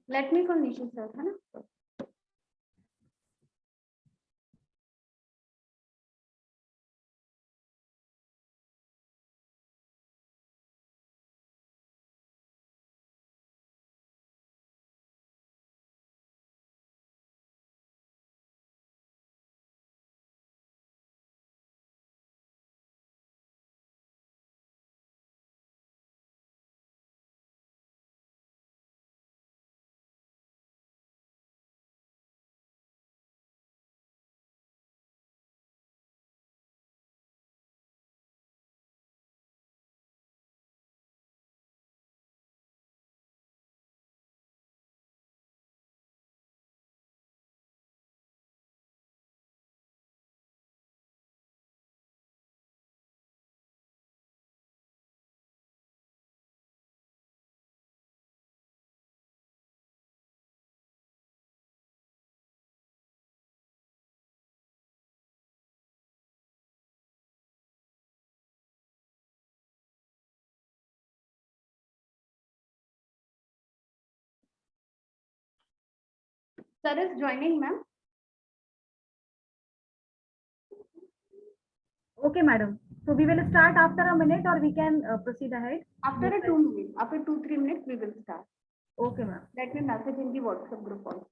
Let me call Nishi sir, है ना? Sir is joining, ma'am. Okay, madam. So we will start after a minute, or we can proceed ahead. After a 2 minutes, after 2-3 minutes, we will start. Okay, ma'am. Let me message in the WhatsApp group also.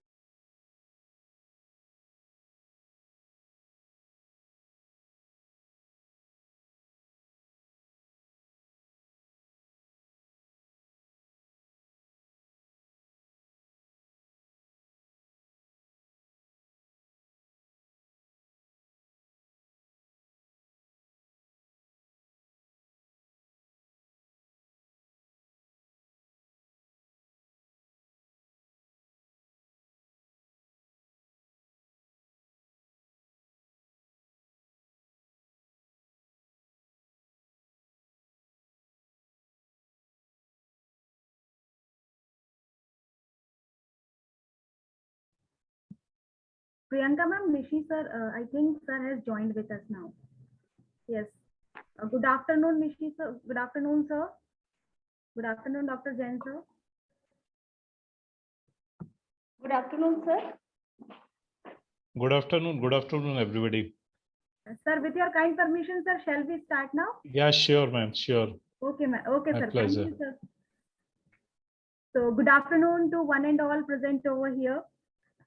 Priyanka ma'am, Nishi sir, I think sir has joined with us now. Yes. Good afternoon, Nishi sir. Good afternoon, sir. Good afternoon, Dr. Jain sir. Good afternoon, sir. Good afternoon, everybody. Sir, with your kind permission, sir, shall we start now? Yeah, sure, ma'am, sure. Okay, ma'am. Okay, My sir. pleasure. Thank you, sir. So, good afternoon to one and all present over here.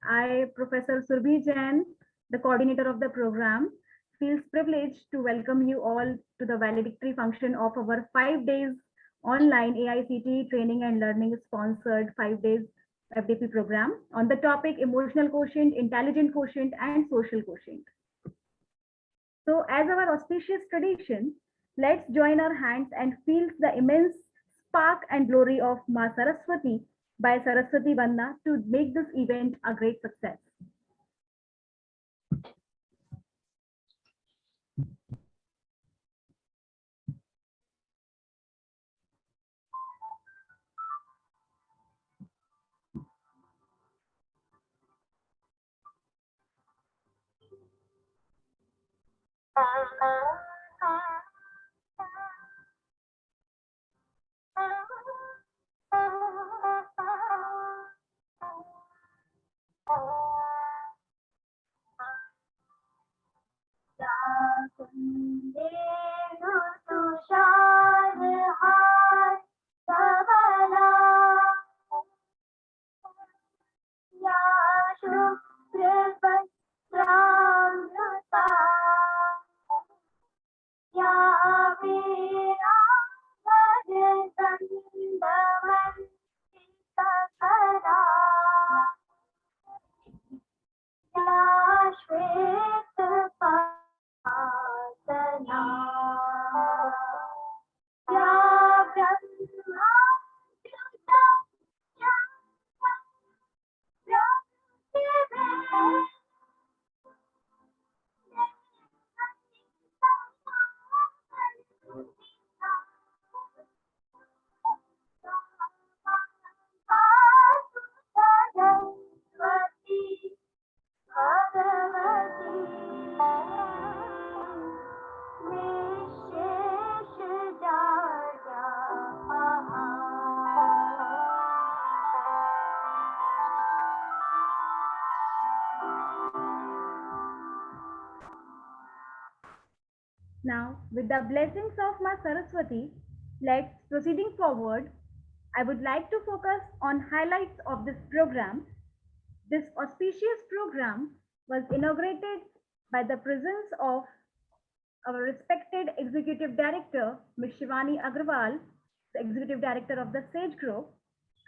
I, Professor Surbhi Jain, the coordinator of the program, feels privileged to welcome you all to the valedictory function of our 5 days online AICTE training and learning sponsored 5 days FDP program on the topic emotional quotient, intelligent quotient, and social quotient. So, as our auspicious tradition, let's join our hands and feel the immense spark and glory of Ma Saraswati by Saraswati Vanna to make this event a great success. Now, with the blessings of Ma Saraswati, let's proceeding forward. I would like to focus on highlights of this program. This auspicious program was inaugurated by the presence of our respected Executive Director, Ms. Shivani Agrawal, the Executive Director of the SAGE Group,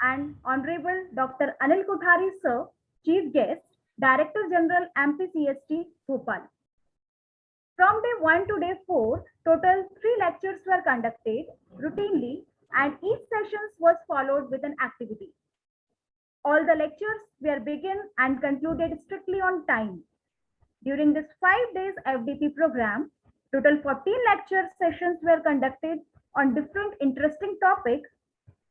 and Honorable Dr. Anil Kothari, Sir, Chief Guest, Director General MPCST, Bhopal. From day 1 to day 4, total 3 lectures were conducted routinely and each session was followed with an activity. All the lectures were begun and concluded strictly on time. During this 5 days FDP program, total 14 lecture sessions were conducted on different interesting topics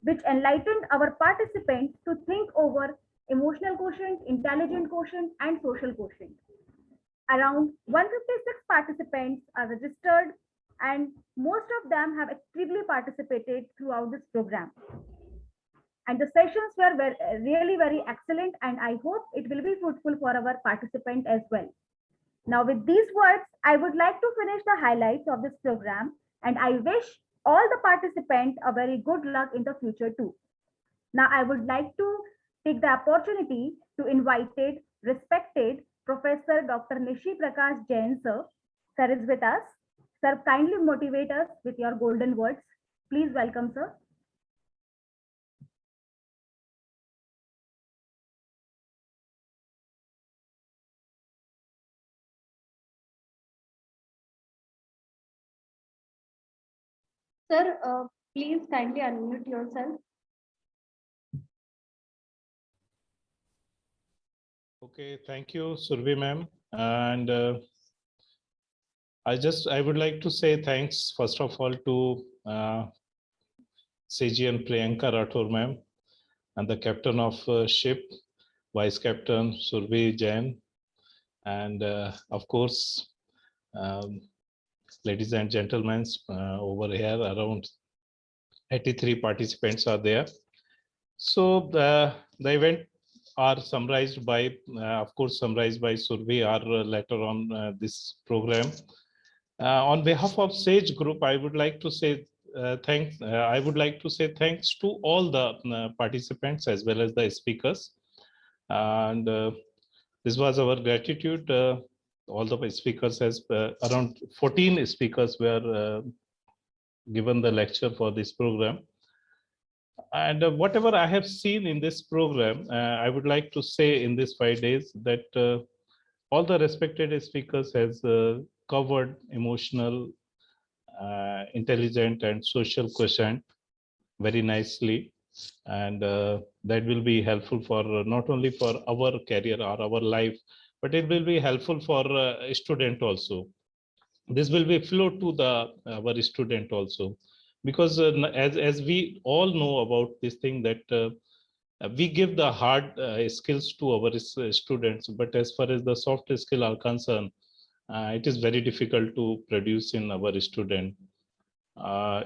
which enlightened our participants to think over emotional quotient, intelligent quotient, and social quotient. Around 156 participants are registered and most of them have actively participated throughout this program. And the sessions were really very excellent and I hope it will be fruitful for our participant as well. Now with these words, I would like to finish the highlights of this program and I wish all the participants a very good luck in the future too. Now I would like to take the opportunity to invite respected Professor Dr. Nishi Prakash Jain sir. Sir is with us. Sir, kindly motivate us with your golden words. Please welcome sir. Sir, please kindly unmute yourself. Okay, thank you, Survi ma'am. And I would like to say thanks, first of all, to CGN Priyanka Rathore ma'am and the captain of ship, Vice Captain Survi Jain, and of course, um, ladies and gentlemen, over here around 83 participants are there. So the event are summarized by, of course, summarized by Survi or later on this program. On behalf of SAGE Group, I would like to say thanks. I would like to say thanks to all the participants as well as the speakers. And this was our gratitude. All the speakers has around 14 speakers were given the lecture for this program. And whatever I have seen in this program, I would like to say in these 5 days that all the respected speakers has covered emotional, intelligent and social quotient very nicely. And that will be helpful for not only for our career or our life, but it will be helpful for a student also. This will be flow to the our student also, because as we all know about this thing that we give the hard skills to our students, but as far as the soft skill are concerned, it is very difficult to produce in our student.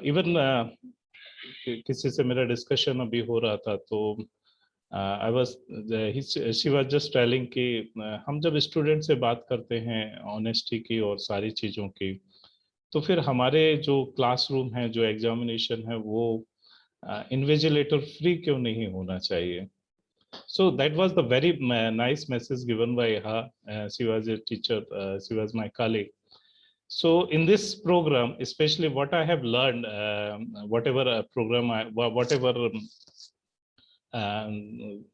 Even किसी से मेरा discussion अभी हो रहा था तो I was she was just telling कि हम जब स्टूडेंट से बात करते हैं ऑनेस्टी की और सारी चीज़ों की, तो फिर हमारे जो क्लासरूम है, जो एग्जामिनेशन है, वो इन्विजिलेटर फ्री क्यों नहीं होना चाहिए. So that was the very nice message given by her. She was a teacher, she was my colleague. So in this program, especially what I have learned, whatever program, whatever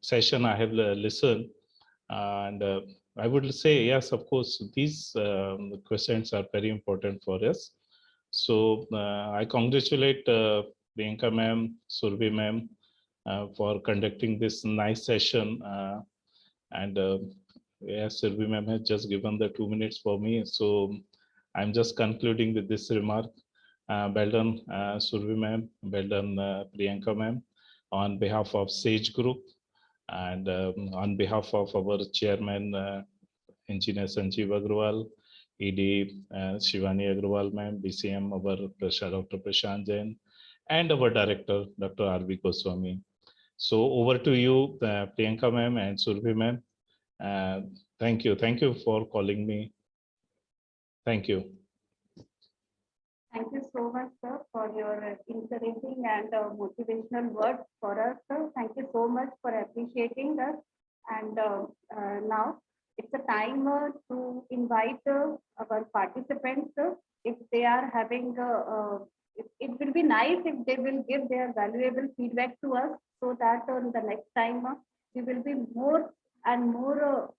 session I have listened, and I would say, yes, of course, these questions are very important for us. So I congratulate Priyanka ma'am, Survi ma'am, for conducting this nice session. And yes, Survi ma'am has just given the 2 minutes for me. So I'm just concluding with this remark. Well done, Survi ma'am. Well done, Priyanka ma'am. On behalf of SAGE Group and on behalf of our chairman, Engineer Sanjeev Agrawal, ED Shivani Agrawal ma'am, BCM our Dr. Prashant Jain, and our director, Dr. R.V. Goswami. So over to you, Priyanka ma'am and Survi ma'am. Thank you. Thank you for calling me. Thank you. Thank you so much, sir, for your encouraging and motivational words for us, sir. Thank you so much for appreciating us. And now it's a time to invite our participants. If they are having, it will be nice if they will give their valuable feedback to us, so that on the next time we will be more and more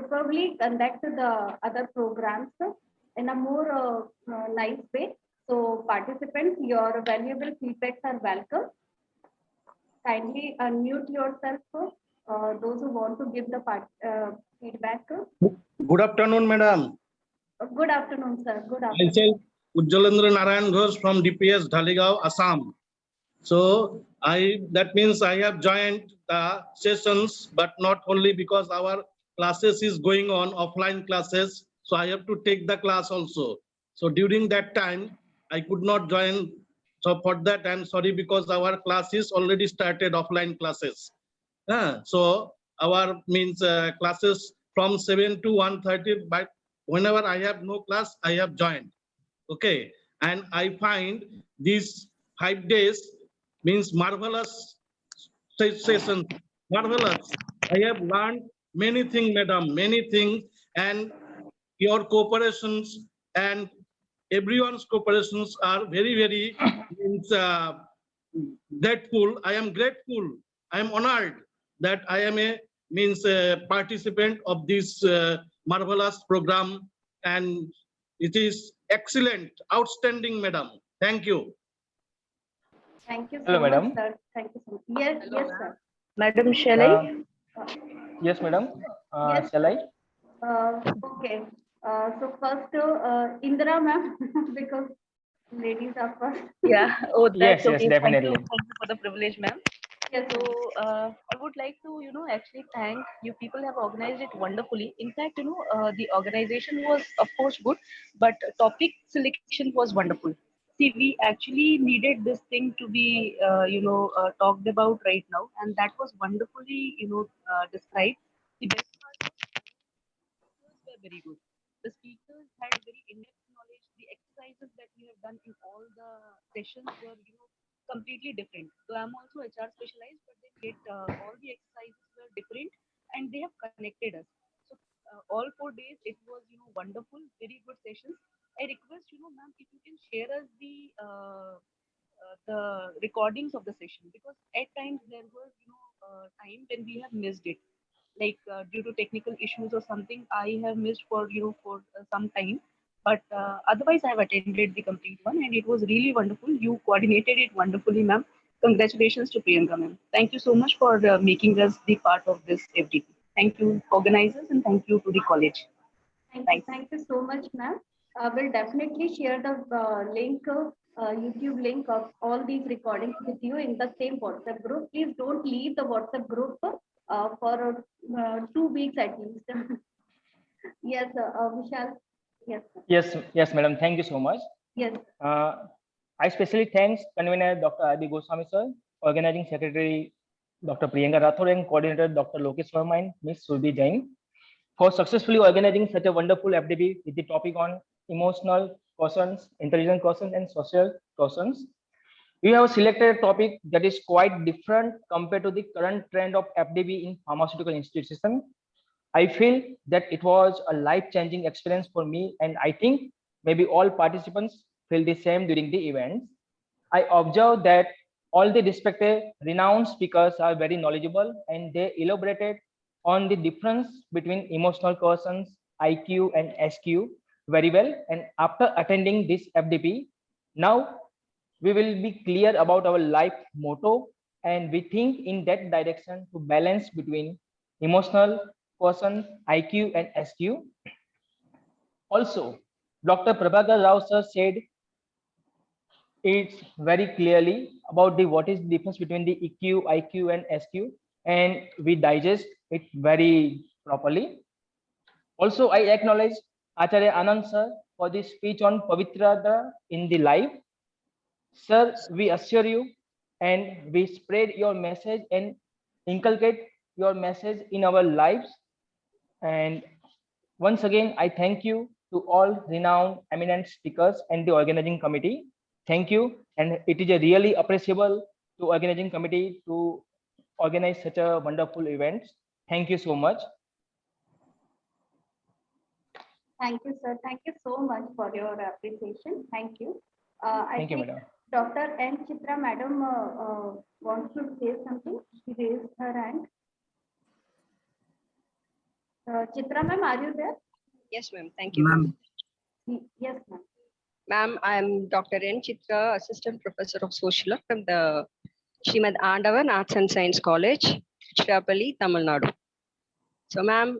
probably conduct the other programs in a more nice way. So participants, your valuable feedbacks are welcome. Kindly unmute yourself, those who want to give the feedback. Good afternoon, madam. Good afternoon, sir. Good afternoon. Myself, Ujjalendra Narayan Ghosh from DPS Dhaligaon, Assam. So that means I have joined the sessions, but not only because our classes is going on, offline classes. So I have to take the class also. So during that time, I could not join. So for that, I'm sorry, because our class is already started, offline classes. So our means classes from 7 to 1:30, but whenever I have no class, I have joined. Okay, and I find these 5 days means marvelous session, marvelous. I have learned many things, madam, many things, and your cooperations and everyone's cooperations are very means, grateful. I am grateful. I am honored that I am a means participant of this marvelous program, and it is excellent, outstanding, madam. Thank you. Thank you so Hello, much, madam. sir. Thank you so much. Yes, yes, sir. Madam, shall I? Yes, madam. Yes, Shall I? Okay. So first, Indra ma'am, because ladies are first. Yeah. Oh, Yes, that's okay. definitely. Thank you for the privilege, ma'am. Yes, So ma'am. I would like to, actually thank you. People have organized it wonderfully. In fact, the organization was, of course, good, but topic selection was wonderful. See, we actually needed this thing to be, talked about right now, and that was wonderfully, described. The best part was were very good. The speakers had very in-depth knowledge. The exercises that we have done in all the sessions were, completely different. So I'm also HR specialized, but then yet all the exercises were different, and they have connected us. So all 4 days it was, wonderful, very good sessions. I request, ma'am, if you can share us the recordings of the session, because at times there was, time when we have missed it, like due to technical issues or something I have missed for, for some time, but otherwise I have attended the complete one, and it was really wonderful. You coordinated it wonderfully, ma'am. Congratulations to Priyanka, ma'am. Thank you so much for making us the part of this everything. Thank you, organizers, and thank you to the college. Thanks. Thank you so much, ma'am. We'll definitely share the link, YouTube link of all these recordings with you in the same WhatsApp group. Please don't leave the WhatsApp group for 2 weeks at least. Yes, Vishal. Yes, sir. Yes, madam. Thank you so much. Yes. I especially thanks convener Dr. Adi Goswami sir, organizing secretary Dr. Priyanka Rathore, and coordinator Dr. Lokesh Verma and Ms. Surbi Jain for successfully organizing such a wonderful FDB with the topic on emotional quotients, intelligent quotients, and social quotients. We have selected a topic that is quite different compared to the current trend of FDB in pharmaceutical institutions. I feel that it was a life-changing experience for me, and I think maybe all participants feel the same during the event. I observed that all the respected renowned speakers are very knowledgeable, and they elaborated on the difference between emotional quotients, IQ and SQ very well. And after attending this FDP, now we will be clear about our life motto, and we think in that direction to balance between emotional quotient, IQ and SQ. Also, Dr. Prabhakar Rao sir said it's very clearly about the what is the difference between the EQ, IQ and SQ, and we digest it very properly. Also, I acknowledge Acharya Anand sir for the speech on Pavitrata in the live. Sir, we assure you and we spread your message and inculcate your message in our lives. And once again, I thank you to all renowned eminent speakers and the organizing committee. Thank you. And it is a really appreciable to organizing committee to organize such a wonderful event. Thank you so much. Thank you, sir. Thank you so much for your appreciation. Thank you. I Thank you, think madam. Dr. N. Chitra, madam, wants to say something. She raised her hand. Chitra, ma'am, are you there? Yes, ma'am. Thank you, ma'am. Yes, ma'am. Ma'am, I am Dr. N. Chitra, Assistant Professor of Social Work from the Srimad Andavan Arts and Science College, Tiruchirappalli, Tamil Nadu. So, ma'am,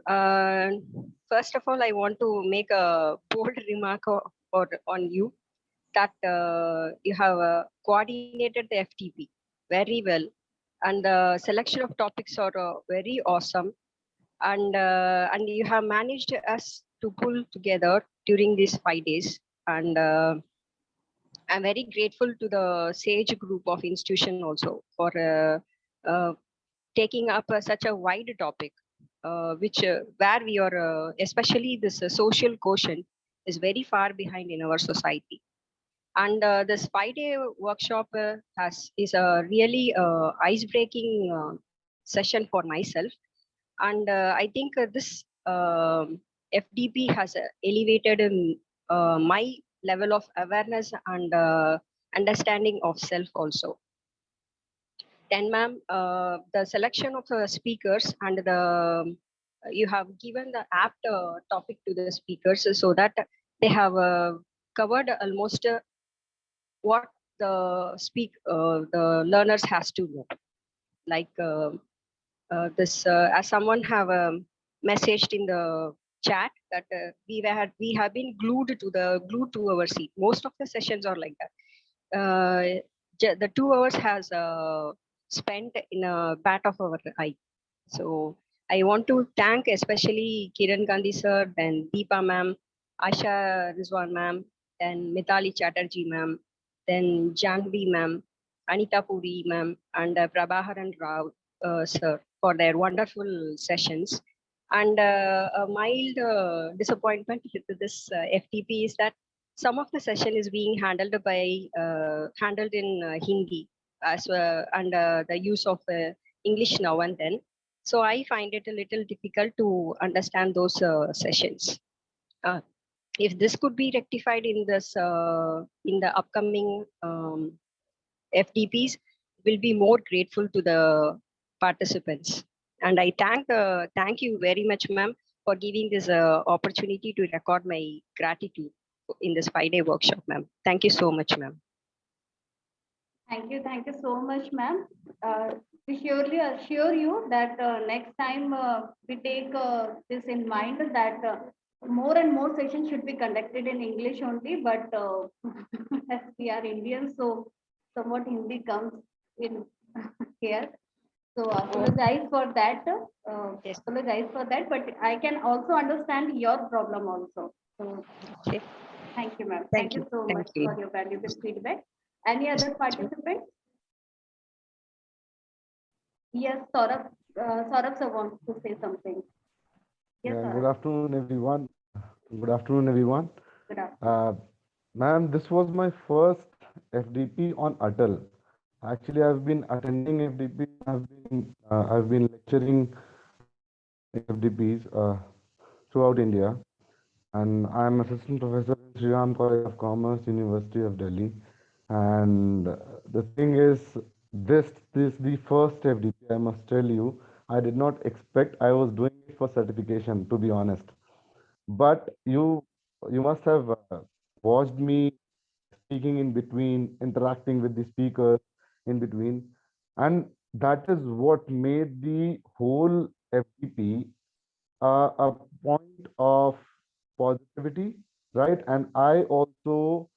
first of all, I want to make a bold remark on you that you have coordinated the FTP very well, and the selection of topics are very awesome. And you have managed us to pull together during these 5 days. And I'm very grateful to the SAGE group of institution also for taking up such a wide topic, which where we are, especially this social quotient is very far behind in our society. And this 5-day workshop is a really ice-breaking session for myself. And I think this FDP has elevated my level of awareness and understanding of self also. Then, ma'am, the selection of speakers and the you have given the apt topic to the speakers so that they have covered almost what the learners has to know. Like this, as someone have messaged in the chat that we have been glued to our seat. Most of the sessions are like that. The 2 hours has spent in a bat of our eye. So I want to thank especially Kiran Gandhi sir, then Deepa ma'am, Asha Rizwan ma'am, then Mitali Chatterjee ma'am, then Janvi ma'am, Anita Puri ma'am, and Prabhaharan Rao sir for their wonderful sessions. And a mild disappointment with this FTP is that some of the session is being handled in Hindi as and the use of English now and then. So I find it a little difficult to understand those sessions. If this could be rectified in the upcoming FDPs, will be more grateful to the participants. And I thank you very much, ma'am, for giving this opportunity to record my gratitude in this 5-day workshop, ma'am. Thank you so much, ma'am. Thank you so much, ma'am. We surely assure you that next time we take this in mind that more and more sessions should be conducted in English only, but as we are Indians, so somewhat Hindi comes in here. So apologize for that. Yes. Apologize for that, but I can also understand your problem also. So Okay. thank you, ma'am. Thank Thank you you. so Thank much you. for your valuable feedback. Any other participants? Yes, Saurabh sir wants to say something. Yes, Yeah, Saurabh. good afternoon, everyone. Good afternoon, everyone. Good afternoon. Ma'am, this was my first FDP on Atal. Actually, I've been attending FDP. I've been lecturing FDPs throughout India, and I'm assistant professor in Sri Ram College of Commerce, University of Delhi. And the thing is, this is the first FDP. I must tell you, I did not expect. I was doing it for certification, to be honest. But you must have watched me speaking in between, interacting with the speakers in between, and that is what made the whole FDP a point of positivity, right? And I also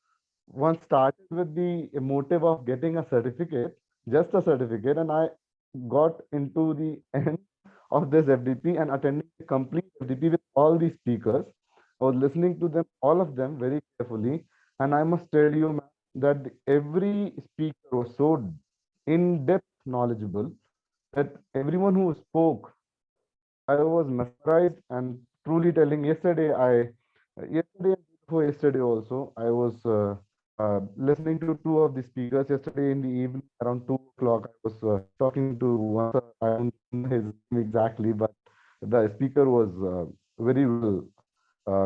once started with the motive of getting a certificate, just a certificate, and I got into the end of this FDP and attending the complete FDP with all the speakers. I was listening to them, all of them, very carefully, and I must tell you, ma'am, that every speaker was so in-depth knowledgeable that everyone who spoke, I was mesmerized and truly telling. Yesterday yesterday and before yesterday also, I was listening to two of the speakers yesterday in the evening around 2 o'clock. I was talking to one, I don't know his name exactly, but the speaker was very well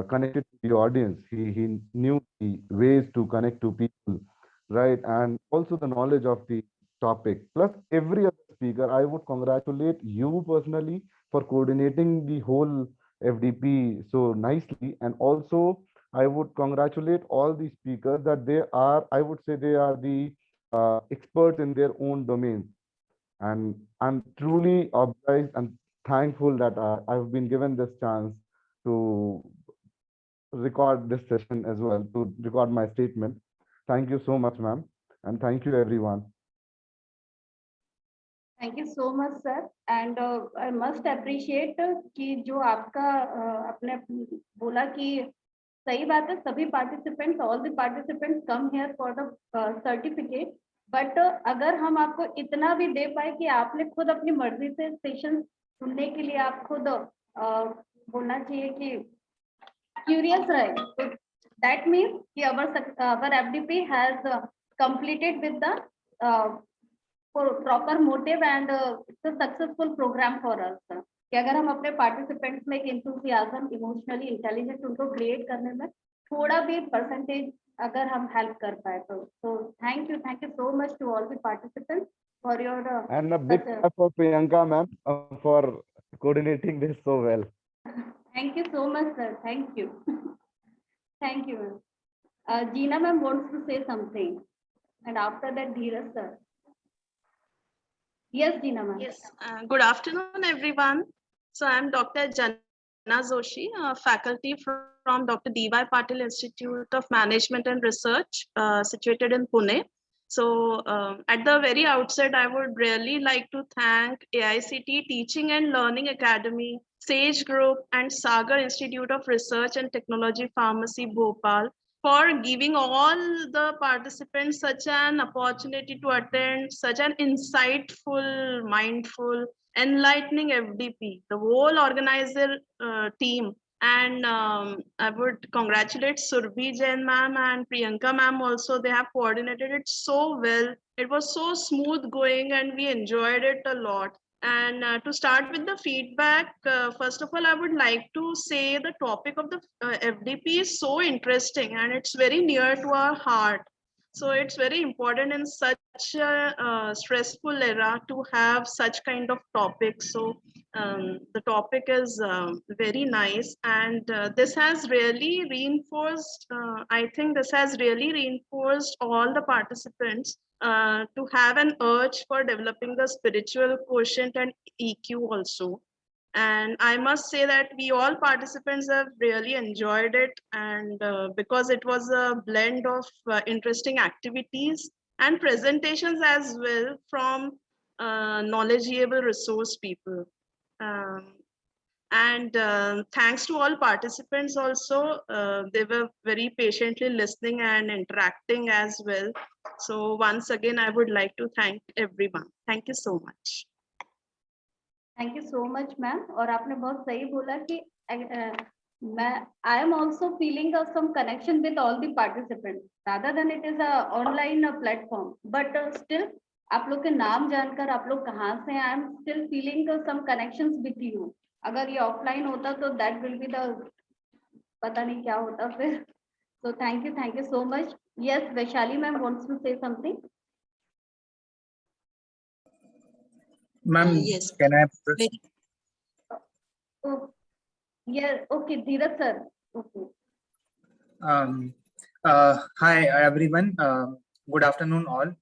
connected to the audience. He knew the ways to connect to people, right? And also the knowledge of the topic. Plus every other speaker, I would congratulate you personally for coordinating the whole FDP so nicely. And also I would congratulate all the speakers that they are, I would say they are the experts in their own domains. And I'm truly obliged and thankful that I've been given this chance to record this session as well, to record my statement. Thank you so much, ma'am. And thank you, everyone. Thank you so much sir and I must appreciate कि जो आपका आपने बोला कि सही बात है, सभी participants, all the participants come here for the certificate, but अगर हम आपको इतना भी दे पाए कि आपने खुद अपनी मर्जी से सेशन सुनने के लिए आप खुद बोलना चाहिए कि क्यूरियस रहे, तो दैट मीन्स कि our FDP has completed with the proper motive and it's a successful programme for us, कि अगर हम अपने पार्टिसिपेंट्स में एक इंथुसियाज्म, इमोशनली इंटेलिजेंट उनको क्रिएट करने में थोड़ा भी परसेंटेज अगर हम हेल्प कर पाए तो thank you so much to all the participants for your And a big clap for Priyanka, ma'am, for coordinating this so well. Thank you so much sir, thank you thank you ma'am. Gina ma'am wants to say something, and after that Dheeraj sir. Yes, Gina ma'am. Yes, good afternoon, everyone. So I'm Dr. Janna Joshi, faculty from Dr. D.Y. Patil Institute of Management and Research, situated in Pune. So at the very outset, I would really like to thank AICT Teaching and Learning Academy, SAGE Group, and Sagar Institute of Research and Technology Pharmacy, Bhopal, for giving all the participants such an opportunity to attend such an insightful, mindful, enlightening FDP, the whole organizer team. And I would congratulate Surbhi Jain ma'am and Priyanka ma'am also. They have coordinated it so well. It was so smooth going and we enjoyed it a lot. And to start with the feedback, first of all, I would like to say the topic of the FDP is so interesting and it's very near to our heart. So it's very important in such a stressful era to have such kind of topics. So the topic is very nice, and this has really reinforced, I think this has really reinforced all the participants to have an urge for developing the spiritual quotient and EQ also. And I must say that we all participants have really enjoyed it, and because it was a blend of interesting activities and presentations as well from knowledgeable resource people. And thanks to all participants also, they were very patiently listening and interacting as well. So once again, I would like to thank everyone. Thank you so much. Thank you so much ma'am. और आपने बहुत सही बोला कि मैं I am also feeling some connection with all the participants rather than it is a online platform, but still आप लोग के नाम जानकर आप लोग कहाँ से, I am still feeling some connections with you. अगर ये ऑफलाइन होता तो दैट विल बी द पता नहीं क्या होता फिर. So thank you so much. Yes, Vaishali ma'am wants to say something. Ma'am, yes. Can I? Oh, yeah, okay, Dheeraj sir. Okay. Hi everyone. Good afternoon all.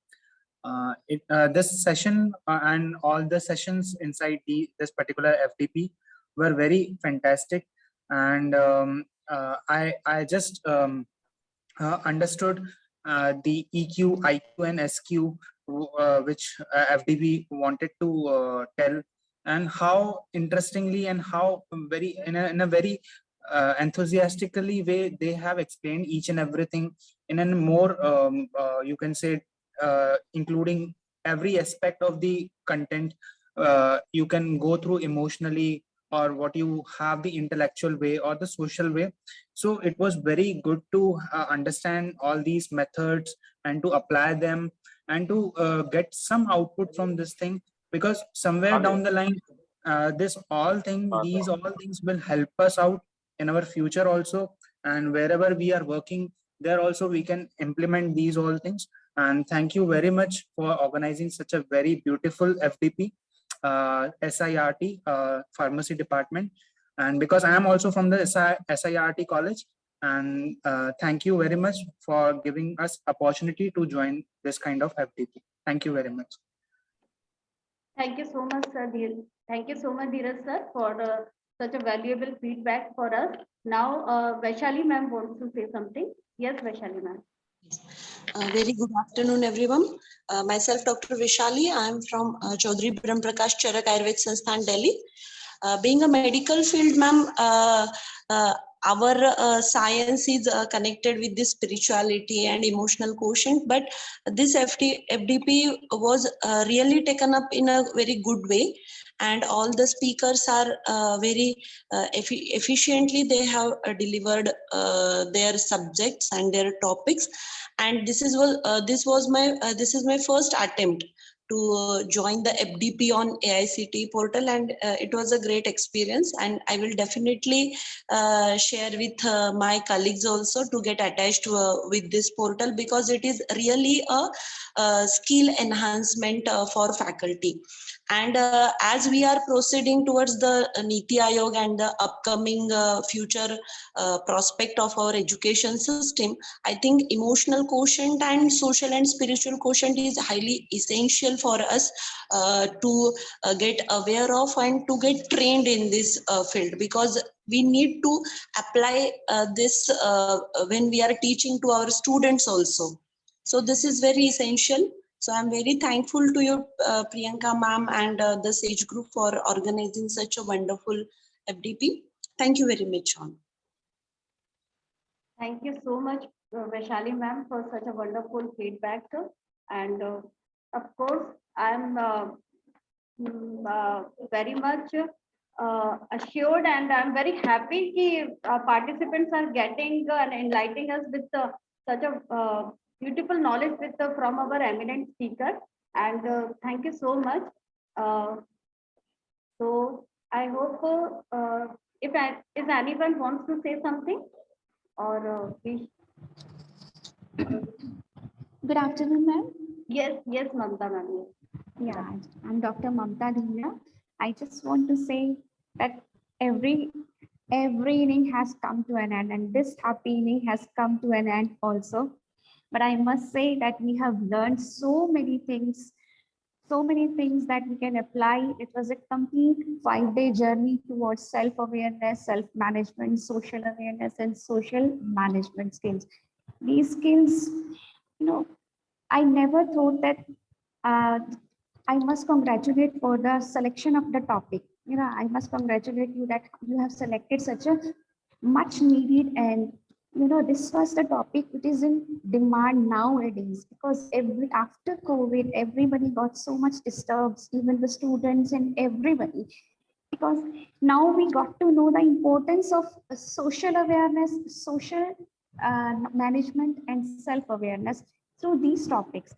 This session and all the sessions inside this particular FDP were very fantastic, and I just understood the EQ, IQ, and SQ which FDP wanted to tell, and how interestingly and how very in a very enthusiastically way they have explained each and everything in a more you can say including every aspect of the content. You can go through emotionally, or what you have the intellectual way or the social way. So it was very good to understand all these methods and to apply them and to get some output from this thing, because somewhere down the line, these all things will help us out in our future also, and wherever we are working there also we can implement these all things. And thank you very much for organizing such a very beautiful FDP, SIRT, pharmacy department. And because I am also from the SIRT college, and thank you very much for giving us opportunity to join this kind of FDP. Thank you very much. Thank you so much, sir. Thank you so much, Dheeraj sir, for such a valuable feedback for us. Now, Vaishali ma'am wants to say something. Yes, Vaishali ma'am. Very good afternoon, everyone. Myself, Dr. Vishali. I am from Chaudhary Brahm Prakash Charak Ayurved Sansthan, Delhi. Being a medical field, ma'am, our science is connected with this spirituality and emotional quotient, but this FDP was really taken up in a very good way, and all the speakers are very efficiently they have delivered their subjects and their topics. And this is my first attempt to join the FDP on AICTE portal, and it was a great experience, and I will definitely share with my colleagues also to get attached with this portal, because it is really a skill enhancement for faculty. And as we are proceeding towards the Niti Aayog and the upcoming future prospect of our education system, I think emotional quotient and social and spiritual quotient is highly essential for us to get aware of and to get trained in this field, because we need to apply this when we are teaching to our students also. So this is very essential. So I'm very thankful to you, Priyanka ma'am, and the SAGE group for organizing such a wonderful FDP. Thank you very much, Sean. Thank you so much, Vaishali ma'am, for such a wonderful feedback. And of course, I'm very much assured, and I'm very happy that participants are getting and enlightening us with such a beautiful knowledge from our eminent speaker. And thank you so much. So I hope if anyone wants to say something, or Good afternoon, ma'am. Yes, Mamta ma'am. Yeah, I'm Dr. Mamta Dhina. I just want to say that every evening has come to an end, and this happy evening has come to an end also. But I must say that we have learned so many things that we can apply. It was a complete 5-day journey towards self-awareness, self-management, social awareness, and social management skills. These skills, I never thought that I must congratulate for the selection of the topic. I must congratulate you that you have selected such a much needed, and this was the topic it is in demand nowadays, because after COVID, everybody got so much disturbed, even the students and everybody, because now we got to know the importance of social awareness, social management, and self-awareness through these topics.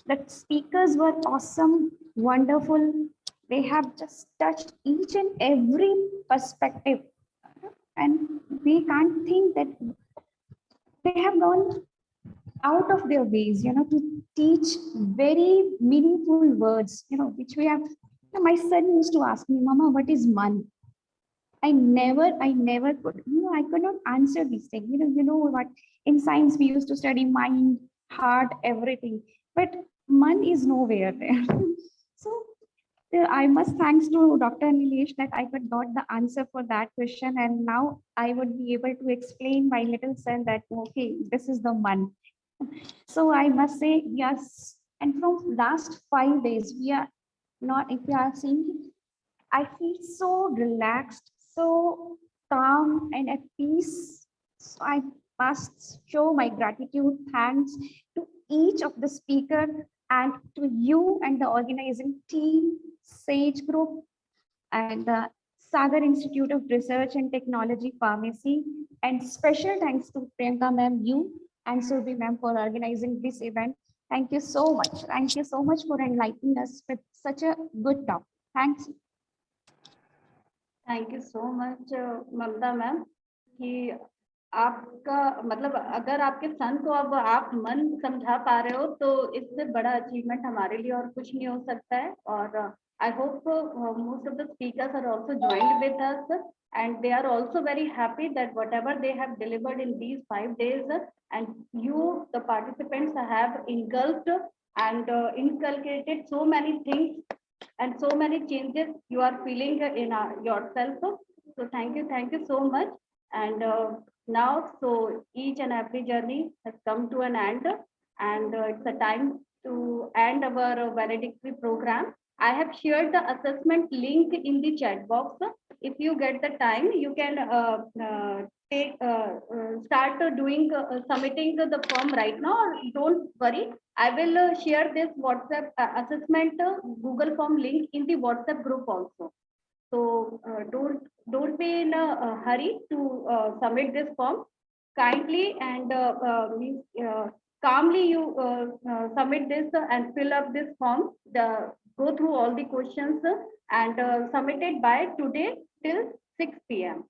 The speakers were awesome, wonderful. They have just touched each and every perspective, and we can't think that they have gone out of their ways, to teach very meaningful words, which we have. My son used to ask me, Mama, what is man? I never could, I could not answer these things. You know what? In science, we used to study mind, heart, everything, but man is nowhere there. So I must thanks to Dr. Nilesh that I got the answer for that question, and now I would be able to explain my little son that okay, this is the man. So I must say yes. And from last 5 days, we are not. If you are seeing, I feel so relaxed, so calm, and at peace. So I must show my gratitude, thanks to each of the speaker and to you and the organizing team, SAGE group, and the Sagar Institute of Research and Technology Pharmacy. And special thanks to Priyanka ma'am, you and Surbhi ma'am for organizing this event. Thank you so much. Thank you so much for enlightening us with such a good talk. Thanks. Thank you so much Mamta ma'am कि आपका मतलब अगर आपके सन को अब आप मन समझा पा रहे हो तो इससे बड़ा अचीवमेंट हमारे लिए और कुछ नहीं हो सकता है और I hope most of the speakers are also joined with us and they are also very happy that whatever they have delivered in these 5 days and you the participants have engulfed and inculcated so many things and so many changes you are feeling in yourself. So thank you so much. And now, so each and every journey has come to an end, and it's a time to end our valedictory program. I have shared the assessment link in the chat box. If you get the time, you can start doing submitting the form right now. Or don't worry, I will share this WhatsApp assessment Google form link in the WhatsApp group also. So don't be in a hurry to submit this form. Kindly and calmly you submit this and fill up this form. Go through all the questions and submit it by today till 6 p.m.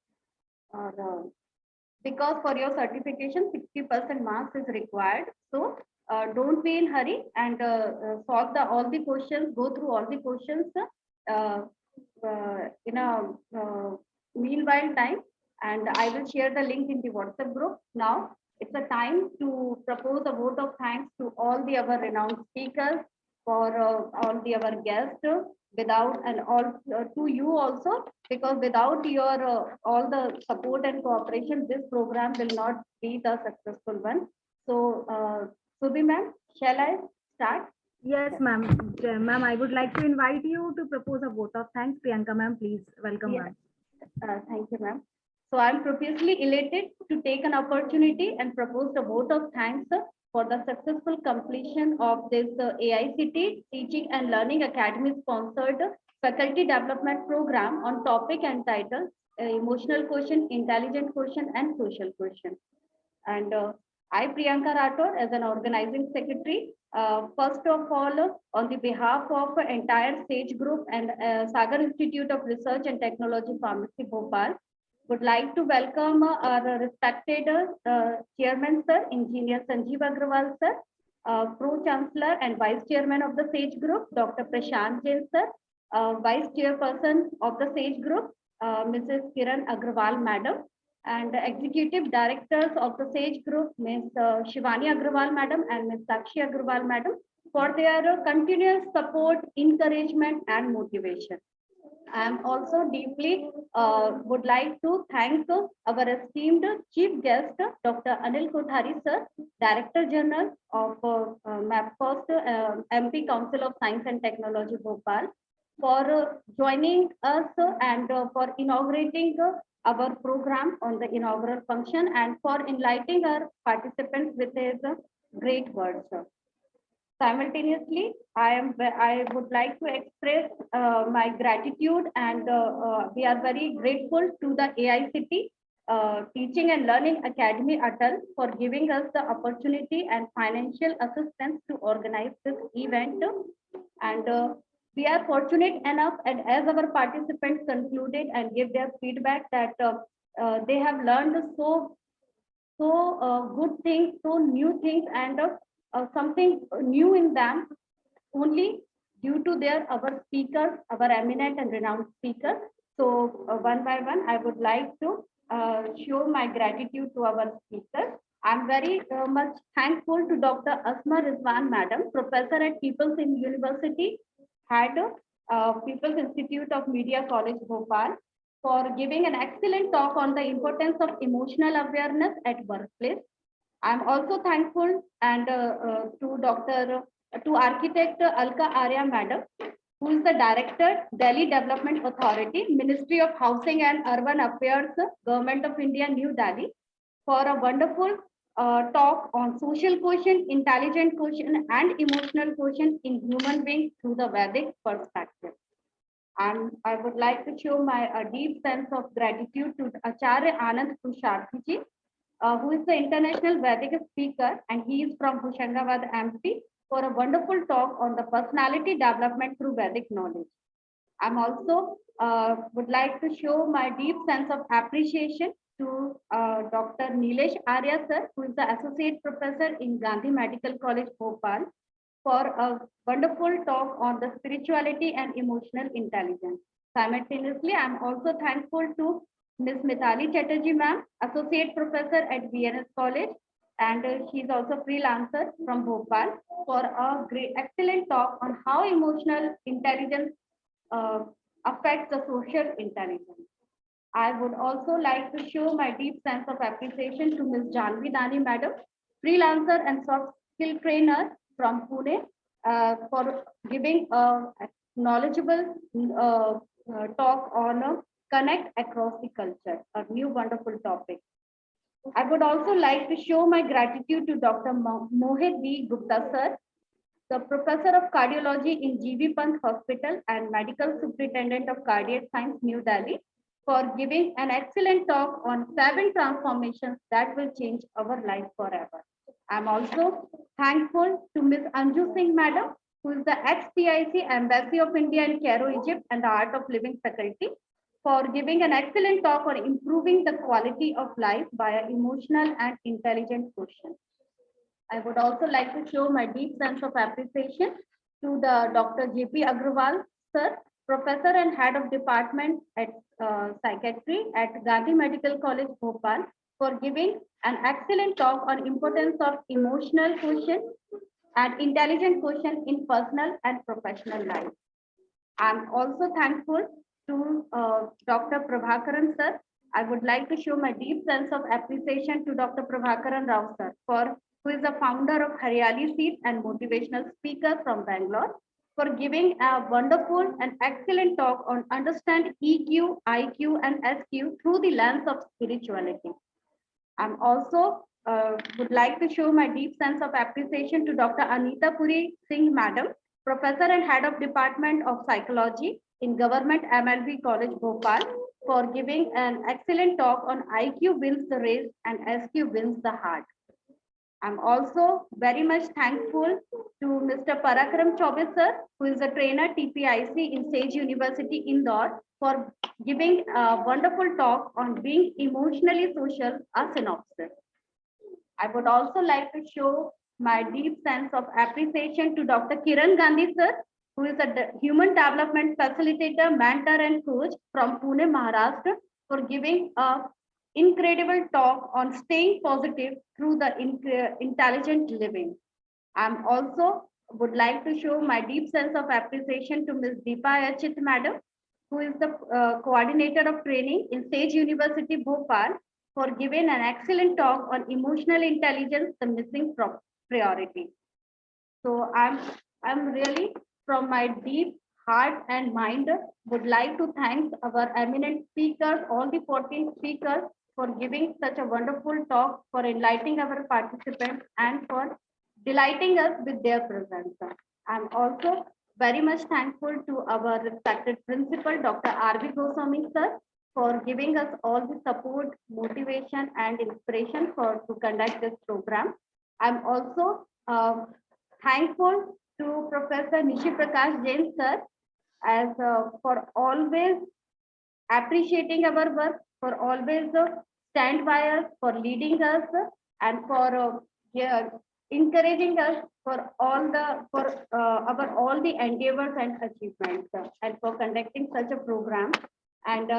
Because for your certification 60% marks is required. So don't be in hurry and solve all the questions. Go through all the questions in a meanwhile time, and I will share the link in the WhatsApp group. Now it's a time to propose a vote of thanks to all the other renowned speakers, for all the other guests, without and all to you also, because without your all the support and cooperation, this program will not be the successful one. So Subhi ma'am, shall I start? Yes, ma'am. Ma'am, I would like to invite you to propose a vote of thanks. Priyanka ma'am, please welcome. Yes. Thank you, ma'am. So I'm profusely elated to take an opportunity and propose a vote of thanks for the successful completion of this AICT Teaching and Learning Academy sponsored faculty development program on topic entitled Emotional Quotient, Intelligent Quotient and Social Quotient. And I, Priyanka Rathore, as an organizing secretary, first of all, on the behalf of entire SAGE group and Sagar Institute of Research and Technology Pharmacy, Bhopal, would like to welcome our respected Chairman, Sir, Engineer Sanjeev Agrawal, Sir, Pro-Chancellor and Vice Chairman of the SAGE Group, Dr. Prashant Jain, Sir, Vice Chairperson of the SAGE Group, Mrs. Kiran Agrawal, Madam, and Executive Directors of the SAGE Group, Ms. Shivani Agrawal, Madam, and Ms. Sakshi Agrawal, Madam, for their continuous support, encouragement, and motivation. I am also deeply would like to thank our esteemed chief guest, Dr. Anil Kothari, sir, Director General of MapFost MP Council of Science and Technology, Bhopal, for joining us and for inaugurating our program on the inaugural function and for enlightening our participants with his great words. Simultaneously, I would like to express my gratitude, and we are very grateful to the AICT Teaching and Learning Academy Atal for giving us the opportunity and financial assistance to organize this event. And we are fortunate enough, and as our participants concluded and gave their feedback, that they have learned so good things, so new things, and something new in them only due to our speakers, our eminent and renowned speakers. So one by one, I would like to show my gratitude to our speakers. I'm very much thankful to Dr. Asma Rizwan, Madam, Professor at People's University, Head People's Institute of Media College, Bhopal, for giving an excellent talk on the importance of emotional awareness at workplace. I'm also thankful and to Architect Alka Arya, Madam, who is the Director, Delhi Development Authority, Ministry of Housing and Urban Affairs, Government of India, New Delhi, for a wonderful talk on social quotient, intelligent quotient, and emotional quotient in human beings through the Vedic perspective. And I would like to show my deep sense of gratitude to Acharya Anand Pusharthi ji, who is the international Vedic speaker, and he is from Hoshangabad, MP, for a wonderful talk on the personality development through Vedic knowledge. I'm also would like to show my deep sense of appreciation to Dr. Nilesh Arya sir, who is the Associate Professor in Gandhi Medical College, Bhopal, for a wonderful talk on the spirituality and emotional intelligence. Simultaneously, I'm also thankful to Ms. Mithali Chatterjee ma'am, Associate Professor at VNS College, and she's also freelancer from Bhopal, for a great, excellent talk on how emotional intelligence affects the social intelligence. I would also like to show my deep sense of appreciation to Ms. Janvi Dani madam, freelancer and soft skill trainer from Pune, for giving a knowledgeable talk on connect across the culture, a new wonderful topic. I would also like to show my gratitude to Dr. Mohit B. Gupta sir, the professor of cardiology in GV Pant Hospital and medical superintendent of cardiac science, New Delhi, for giving an excellent talk on 7 transformations that will change our life forever. I'm also thankful to Ms. Anju Singh madam, who is the ex-PIC Embassy of India in Cairo, Egypt, and the Art of Living faculty, for giving an excellent talk on improving the quality of life via emotional and intelligent questions. I would also like to show my deep sense of appreciation to the Dr. J.P. Agrawal, sir, professor and head of department at psychiatry at Gandhi Medical College, Bhopal, for giving an excellent talk on importance of emotional quotient and intelligent quotient in personal and professional life. I'm also thankful to Dr. Prabhakaran, sir. I would like to show my deep sense of appreciation to Dr. Prabhakaran Rao, sir, who is the founder of Haryali Seat and motivational speaker from Bangalore, for giving a wonderful and excellent talk on understand EQ, IQ, and SQ through the lens of spirituality. I'm also would like to show my deep sense of appreciation to Dr. Anita Puri Singh, madam, professor and head of department of psychology in Government MLB College, Bhopal, for giving an excellent talk on IQ wins the race and SQ wins the heart. I'm also very much thankful to Mr. Parakram Chaubey sir, who is a trainer TPIC in Sage University, Indore, for giving a wonderful talk on being emotionally social, a synopsis. I would also like to show my deep sense of appreciation to Dr. Kiran Gandhi sir, who is a human development facilitator, mentor, and coach from Pune, Maharashtra, for giving a incredible talk on staying positive through the intelligent living. I'm also would like to show my deep sense of appreciation to Ms. Deepa Achit madam, who is the coordinator of training in Sage University, Bhopal, for giving an excellent talk on emotional intelligence, the missing priority. So I'm really, from my deep heart and mind, would like to thank our eminent speakers, all the 14 speakers, for giving such a wonderful talk, for enlightening our participants, and for delighting us with their presence. I'm also very much thankful to our respected principal, Dr. R.V. Goswami sir, for giving us all the support, motivation, and inspiration to conduct this program. I'm also thankful to Professor Nishi Prakash Jain sir, as for always appreciating our work, for always stand by us, for leading us, and for encouraging us for our all the endeavors and achievements, and for conducting such a program. And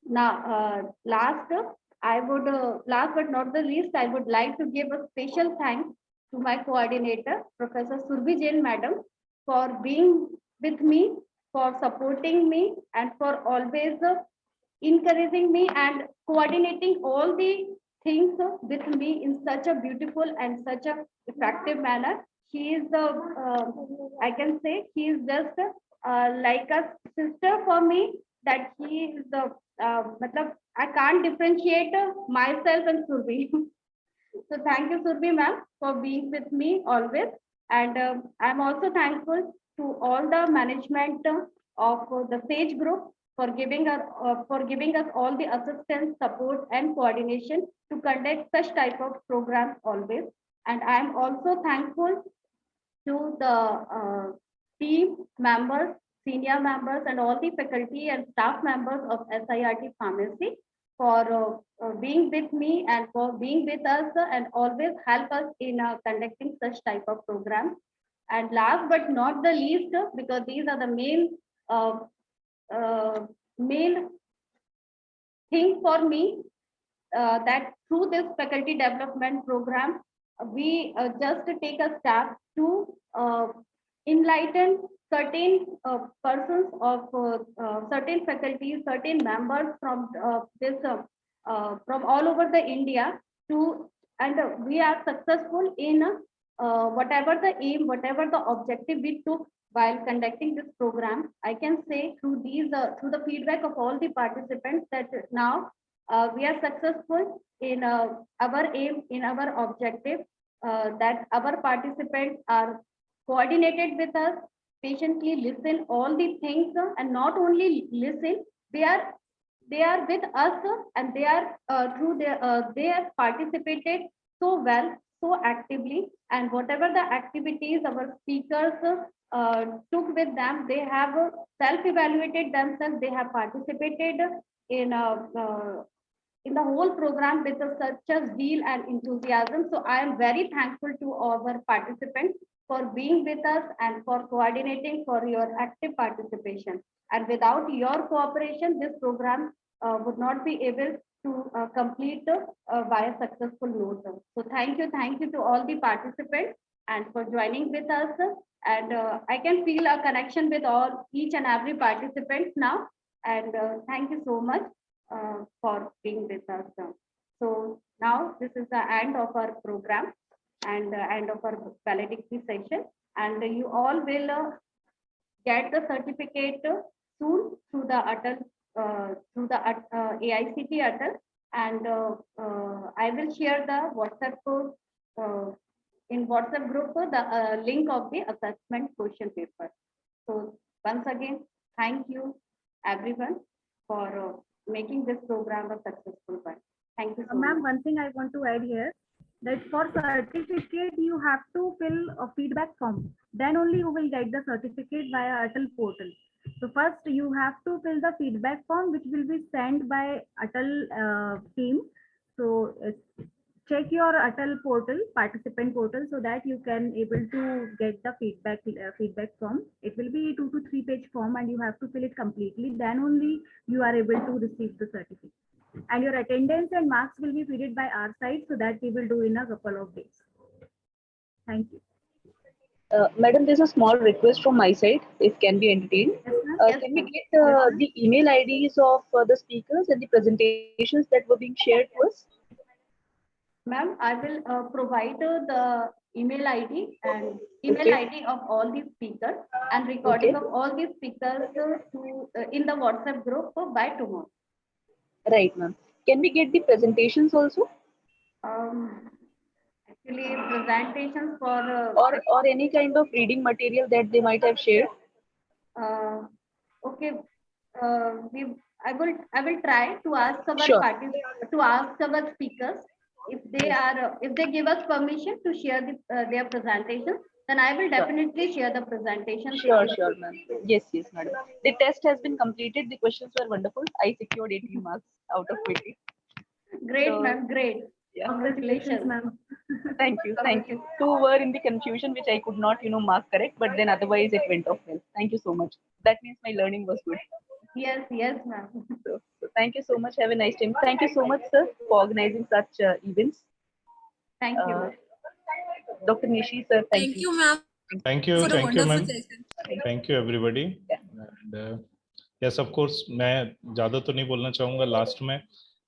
now last but not the least, I would like to give a special thanks to my coordinator, Professor Surbhi Jain madam, for being with me, for supporting me, and for always encouraging me and coordinating all the things with me in such a beautiful and such a effective manner. She is I can say she is just like a sister for me, that she is the I can't differentiate myself and Surbhi. So thank you, Surbhi ma'am, for being with me always. And I'm also thankful to all the management of the SAGE group for giving us all the assistance, support, and coordination to conduct such type of programs always. And I am also thankful to the team members, senior members, and all the faculty and staff members of SIRT Pharmacy for being with me and for being with us and always help us in conducting such type of programs. And last but not the least, because these are the main thing for me, that through this faculty development program, we just take a step to enlighten certain persons of certain faculties, certain members from from all over the India and we are successful in whatever the aim, whatever the objective we took while conducting this program. I can say through through the feedback of all the participants that now we are successful in our aim, in our objective, that our participants are coordinated with us, patiently listen all the things, and not only listen, they are with us, and they are they have participated so well, so actively, and whatever the activities our speakers took with them, they have self-evaluated themselves, they have participated in the whole program with such a zeal and enthusiasm. So I am very thankful to our participants for being with us and for coordinating, for your active participation. And without your cooperation, this program would not be able to complete by a successful note. So thank you to all the participants and for joining with us. And I can feel a connection with each and every participant now. And thank you so much for being with us. So now this is the end of our program and end of our valedictory session. And you all will get the certificate soon through the AICT Atal. And I will share the WhatsApp in WhatsApp group the link of the assessment question paper. So once again, thank you everyone for making this program a successful one. Thank you so much. Ma'am, one thing I want to add here, that for certificate, you have to fill a feedback form. Then only you will get the certificate via Atal portal. So first you have to fill the feedback form, which will be sent by Atal team. So check your Atal portal, participant portal, so that you can able to get the feedback form. It will be 2 to 3 page form, and you have to fill it completely. Then only you are able to receive the certificate. And your attendance and marks will be feeded by our side, so that we will do in a couple of days. Thank you. Madam, there's a small request from my side, if can be entertained. Yes, Can we get the email IDs of the speakers and the presentations that were being shared to us? Ma'am, I will provide the email ID and email ID of all the speakers and recording of all the speakers in the WhatsApp group by tomorrow. Right, ma'am. Can we get the presentations also? Actually, presentations for or any kind of reading material that they might have shared. Okay, I will try to ask our Sure. our speakers if they give us permission to share their presentation. Then I will definitely share the presentation. Sure, ma'am. Yes, madam. The test has been completed. The questions were wonderful. I secured 80 marks out of 20. Great, So, ma'am. Great. Yeah. Congratulations, ma'am. Thank you. Two were in the confusion, which I could not, mark correct, but then otherwise it went off well. Thank you so much. That means my learning was good. Yes, ma'am. So thank you so much. Have a nice time. Thank you so much, sir, for organizing such events. Thank you. Dr. Nishi, sir, thank you. ma'am. Thank you, ma'am. Thank you, everybody. Yeah. And yes, of course, मैं ज़्यादा तो नहीं बोलना चाहूँगा last में.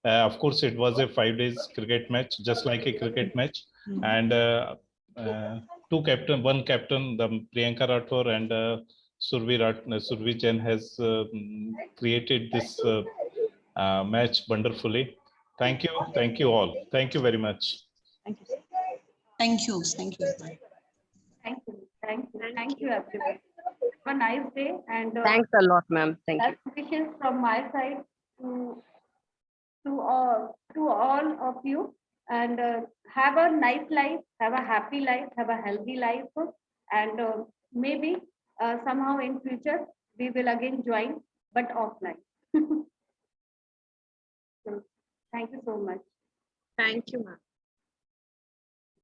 Of course, it was a 5 days cricket match, just like a cricket match. And one captain, the Priyanka Rathore and Survi Jain has created this match wonderfully. Thank you all. Thank you very much. Thank you, sir. Thank you. Thank you, everyone. Have a nice day and Thanks a lot, ma'am. Thank you. best wishes from my side to all of you, and have a nice life, have a happy life, have a healthy life, and maybe somehow in future we will again join, but offline. So, thank you so much. Thank you, ma'am.